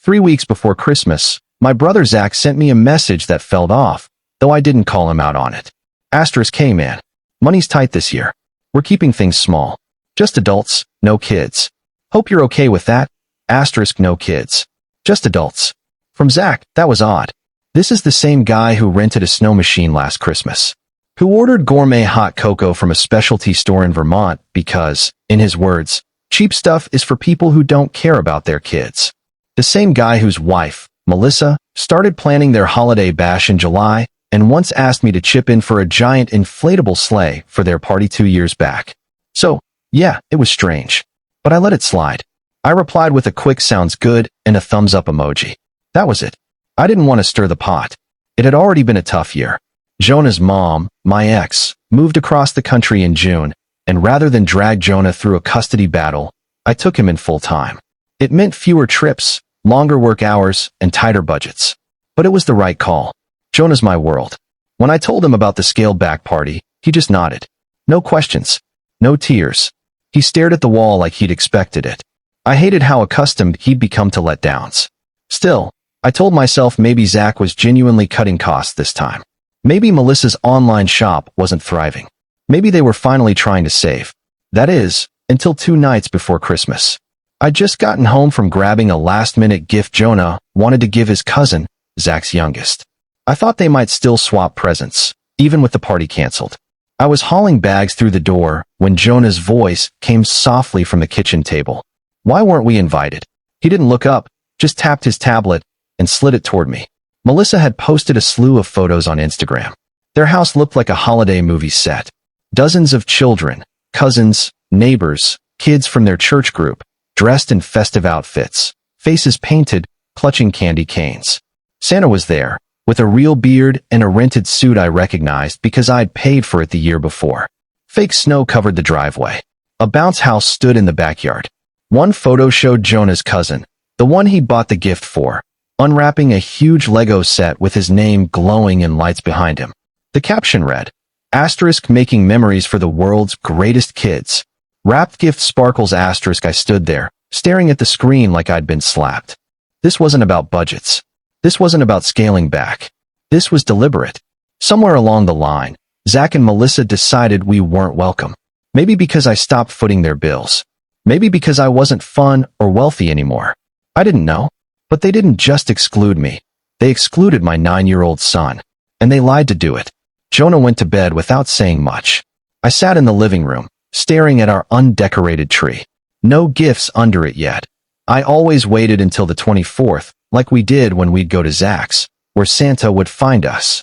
3 weeks before Christmas, my brother Zach sent me a message that fell off, though I didn't call him out on it. Asterisk, hey man, money's tight this year. We're keeping things small. Just adults, no kids. Hope you're okay with that. Asterisk, no kids. Just adults. From Zach, that was odd. This is the same guy who rented a snow machine last Christmas, who ordered gourmet hot cocoa from a specialty store in Vermont because, in his words, cheap stuff is for people who don't care about their kids. The same guy whose wife, Melissa, started planning their holiday bash in July and once asked me to chip in for a giant inflatable sleigh for their party 2 years back. So, yeah, it was strange. But I let it slide. I replied with a quick sounds good and a thumbs up emoji. That was it. I didn't want to stir the pot. It had already been a tough year. Jonah's mom, my ex, moved across the country in June, and rather than drag Jonah through a custody battle, I took him in full time. It meant fewer trips, longer work hours, and tighter budgets. But it was the right call. Jonah's my world. When I told him about the scaled-back party, he just nodded. No questions. No tears. He stared at the wall like he'd expected it. I hated how accustomed he'd become to letdowns. Still, I told myself maybe Zach was genuinely cutting costs this time. Maybe Melissa's online shop wasn't thriving. Maybe they were finally trying to save. That is, until 2 nights before Christmas. I'd just gotten home from grabbing a last-minute gift Jonah wanted to give his cousin, Zach's youngest. I thought they might still swap presents, even with the party canceled. I was hauling bags through the door when Jonah's voice came softly from the kitchen table. Why weren't we invited? He didn't look up, just tapped his tablet and slid it toward me. Melissa had posted a slew of photos on Instagram. Their house looked like a holiday movie set. Dozens of children, cousins, neighbors, kids from their church group, dressed in festive outfits, faces painted, clutching candy canes. Santa was there, with a real beard and a rented suit I recognized because I'd paid for it the year before. Fake snow covered the driveway. A bounce house stood in the backyard. One photo showed Jonah's cousin, the one he'd bought the gift for, unwrapping a huge Lego set with his name glowing in lights behind him. The caption read, asterisk making memories for the world's greatest kids. Wrapped gift sparkles asterisk. I stood there, staring at the screen like I'd been slapped. This wasn't about budgets. This wasn't about scaling back. This was deliberate. Somewhere along the line, Zach and Melissa decided we weren't welcome. Maybe because I stopped footing their bills. Maybe because I wasn't fun or wealthy anymore. I didn't know. But they didn't just exclude me. They excluded my 9-year-old son. And they lied to do it. Jonah went to bed without saying much. I sat in the living room, staring at our undecorated tree. No gifts under it yet. I always waited until the 24th, like we did when we'd go to Zach's, where Santa would find us.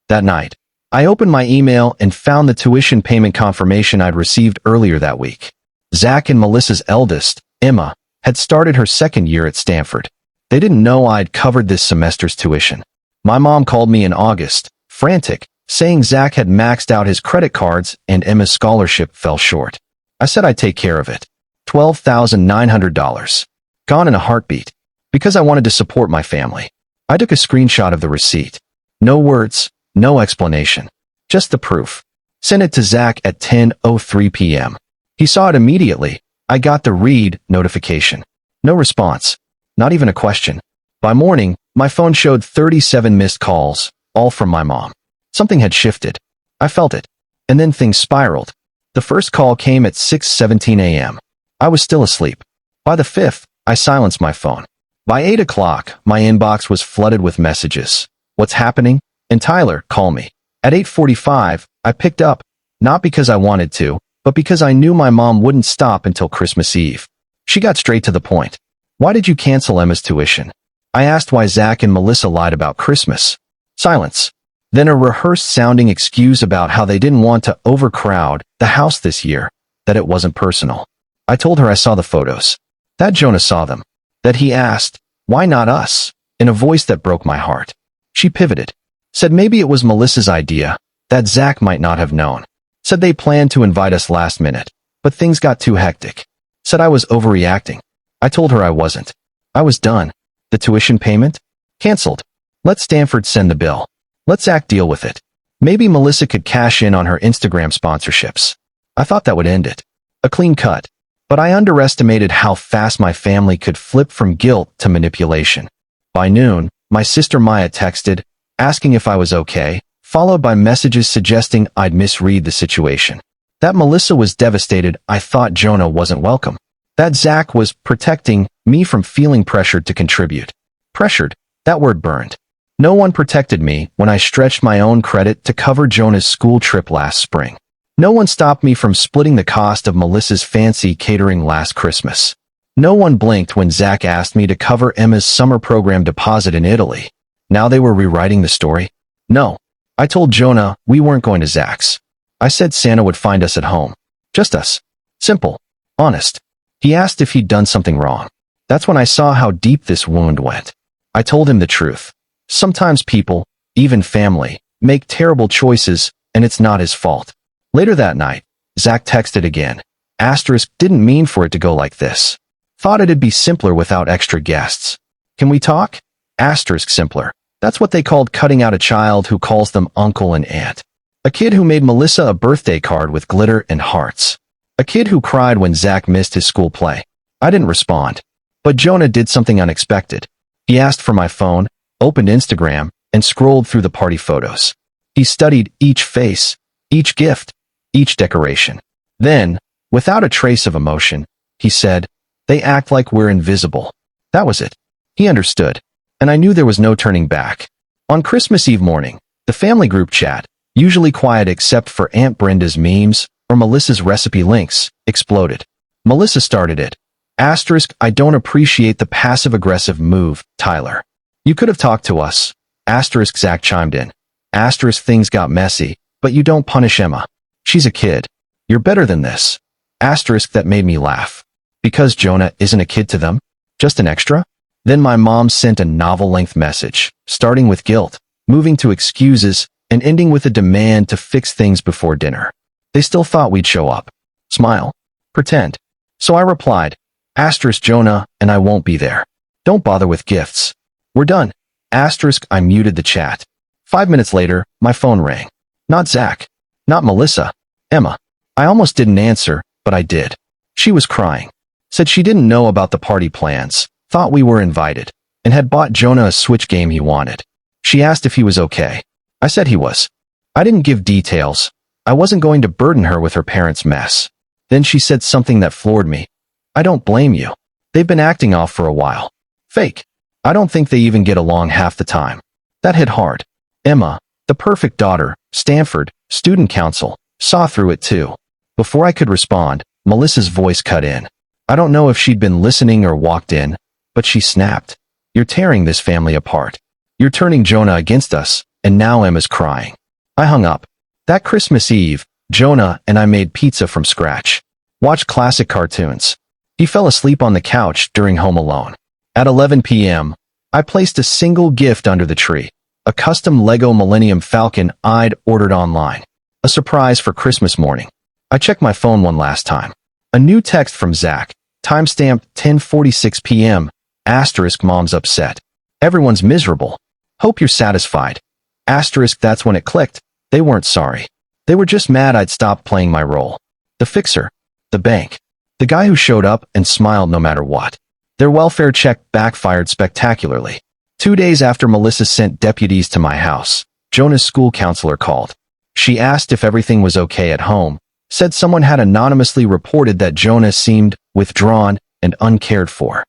That night, I opened my email and found the tuition payment confirmation I'd received earlier that week. Zach and Melissa's eldest, Emma, had started her 2nd year at Stanford. They didn't know I'd covered this semester's tuition. My mom called me in August, frantic, saying Zach had maxed out his credit cards and Emma's scholarship fell short. I said I'd take care of it. $12,900. Gone in a heartbeat. Because I wanted to support my family. I took a screenshot of the receipt. No words, no explanation. Just the proof. Sent it to Zach at 10:03 p.m. He saw it immediately. I got the read notification. No response. Not even a question. By morning, my phone showed 37 missed calls, all from my mom. Something had shifted. I felt it. And then things spiraled. The first call came at 6:17 a.m. I was still asleep. By the 5th, I silenced my phone. By 8 o'clock, my inbox was flooded with messages. What's happening? And Tyler, call me. At 8:45, I picked up, not because I wanted to, but because I knew my mom wouldn't stop until Christmas Eve. She got straight to the point. Why did you cancel Emma's tuition? I asked why Zach and Melissa lied about Christmas. Silence. Then a rehearsed-sounding excuse about how they didn't want to overcrowd the house this year, that it wasn't personal. I told her I saw the photos. That Jonah saw them. That he asked, why not us? In a voice that broke my heart. She pivoted. Said maybe it was Melissa's idea, that Zach might not have known. Said they planned to invite us last minute, but things got too hectic. Said I was overreacting. I told her I wasn't. I was done. The tuition payment? Canceled. Let Stanford send the bill. Let Zach deal with it. Maybe Melissa could cash in on her Instagram sponsorships. I thought that would end it. A clean cut. But I underestimated how fast my family could flip from guilt to manipulation. By noon, my sister Maya texted, asking if I was okay, followed by messages suggesting I'd misread the situation. That Melissa was devastated, I thought Jonah wasn't welcome. That Zach was protecting me from feeling pressured to contribute. Pressured, that word burned. No one protected me when I stretched my own credit to cover Jonah's school trip last spring. No one stopped me from splitting the cost of Melissa's fancy catering last Christmas. No one blinked when Zach asked me to cover Emma's summer program deposit in Italy. Now they were rewriting the story? No. I told Jonah we weren't going to Zach's. I said Santa would find us at home. Just us. Simple. Honest. He asked if he'd done something wrong. That's when I saw how deep this wound went. I told him the truth. Sometimes people, even family, make terrible choices, and it's not his fault. Later that night, Zach texted again. Asterisk didn't mean for it to go like this. Thought it'd be simpler without extra guests. Can we talk? Asterisk simpler. That's what they called cutting out a child who calls them uncle and aunt. A kid who made Melissa a birthday card with glitter and hearts. A kid who cried when Zach missed his school play. I didn't respond. But Jonah did something unexpected. He asked for my phone, opened Instagram, and scrolled through the party photos. He studied each face, each gift, each decoration. Then, without a trace of emotion, he said, "They act like we're invisible." That was it. He understood. And I knew there was no turning back. On Christmas Eve morning, the family group chat, usually quiet except for Aunt Brenda's memes or Melissa's recipe links, exploded. Melissa started it. Asterisk, I don't appreciate the passive-aggressive move, Tyler. You could have talked to us. Asterisk, Zach chimed in. Asterisk, things got messy, but you don't punish Emma. She's a kid. You're better than this. Asterisk, that made me laugh. Because Jonah isn't a kid to them? Just an extra? Then my mom sent a novel-length message, starting with guilt, moving to excuses, and ending with a demand to fix things before dinner. They still thought we'd show up. Smile. Pretend. So I replied, Asterisk, Jonah, and I won't be there. Don't bother with gifts. We're done. Asterisk, I muted the chat. 5 minutes later, my phone rang. Not Zach. Not Melissa. Emma. I almost didn't answer, but I did. She was crying. Said she didn't know about the party plans, thought we were invited, and had bought Jonah a Switch game he wanted. She asked if he was okay. I said he was. I didn't give details. I wasn't going to burden her with her parents' mess. Then she said something that floored me. I don't blame you. They've been acting off for a while. Fake. I don't think they even get along half the time. That hit hard. Emma, the perfect daughter, Stanford, student council, saw through it too. Before I could respond, Melissa's voice cut in. I don't know if she'd been listening or walked in, but she snapped. You're tearing this family apart. You're turning Jonah against us, and now Emma's crying. I hung up. That Christmas Eve, Jonah and I made pizza from scratch. Watched classic cartoons. He fell asleep on the couch during Home Alone. At 11 p.m., I placed a single gift under the tree. A custom Lego Millennium Falcon I'd ordered online. A surprise for Christmas morning. I checked my phone one last time. A new text from Zach, timestamped 10:46 p.m., asterisk mom's upset. Everyone's miserable. Hope you're satisfied. Asterisk that's when it clicked. They weren't sorry. They were just mad I'd stopped playing my role. The fixer. The bank. The guy who showed up and smiled no matter what. Their welfare check backfired spectacularly. 2 days after Melissa sent deputies to my house, Jonah's school counselor called. She asked if everything was okay at home, said someone had anonymously reported that Jonah seemed withdrawn and uncared for.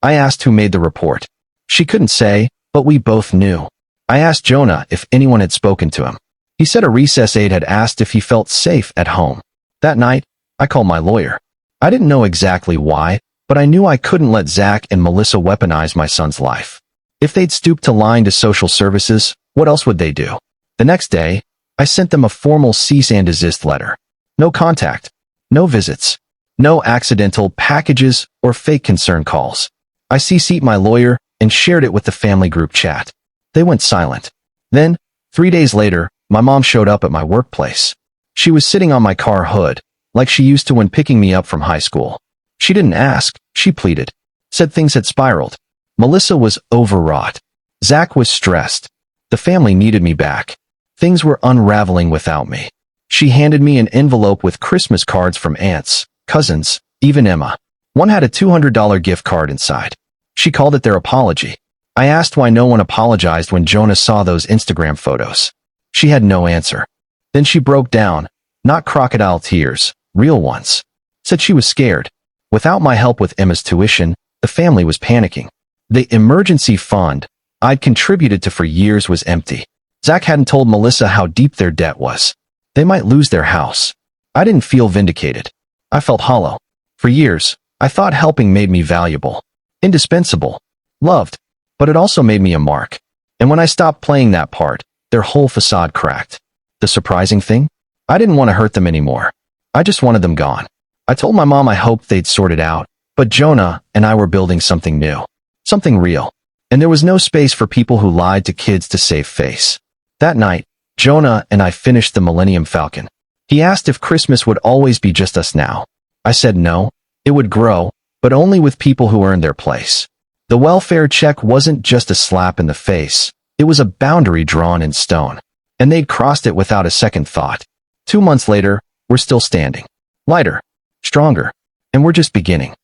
I asked who made the report. She couldn't say, but we both knew. I asked Jonah if anyone had spoken to him. He said a recess aide had asked if he felt safe at home. That night, I called my lawyer. I didn't know exactly why, but I knew I couldn't let Zach and Melissa weaponize my son's life. If they'd stooped to lying to social services, what else would they do? The next day, I sent them a formal cease and desist letter. No contact. No visits. No accidental packages or fake concern calls. I CC'd my lawyer and shared it with the family group chat. They went silent. Then, 3 days later, my mom showed up at my workplace. She was sitting on my car hood, like she used to when picking me up from high school. She didn't ask, she pleaded. Said things had spiraled. Melissa was overwrought. Zach was stressed. The family needed me back. Things were unraveling without me. She handed me an envelope with Christmas cards from aunts, cousins, even Emma. One had a $200 gift card inside. She called it their apology. I asked why no one apologized when Jonah saw those Instagram photos. She had no answer. Then she broke down, not crocodile tears, real ones. Said she was scared. Without my help with Emma's tuition, the family was panicking. The emergency fund I'd contributed to for years was empty. Zach hadn't told Melissa how deep their debt was. They might lose their house. I didn't feel vindicated. I felt hollow. For years, I thought helping made me valuable, indispensable, loved, but it also made me a mark. And when I stopped playing that part, their whole facade cracked. The surprising thing? I didn't want to hurt them anymore. I just wanted them gone. I told my mom I hoped they'd sort it out, but Jonah and I were building something new, something real. And there was no space for people who lied to kids to save face. That night, Jonah and I finished the Millennium Falcon. He asked if Christmas would always be just us now. I said no, it would grow, but only with people who earned their place. The welfare check wasn't just a slap in the face, it was a boundary drawn in stone. And they'd crossed it without a second thought. 2 months later, we're still standing. Lighter, stronger, and we're just beginning.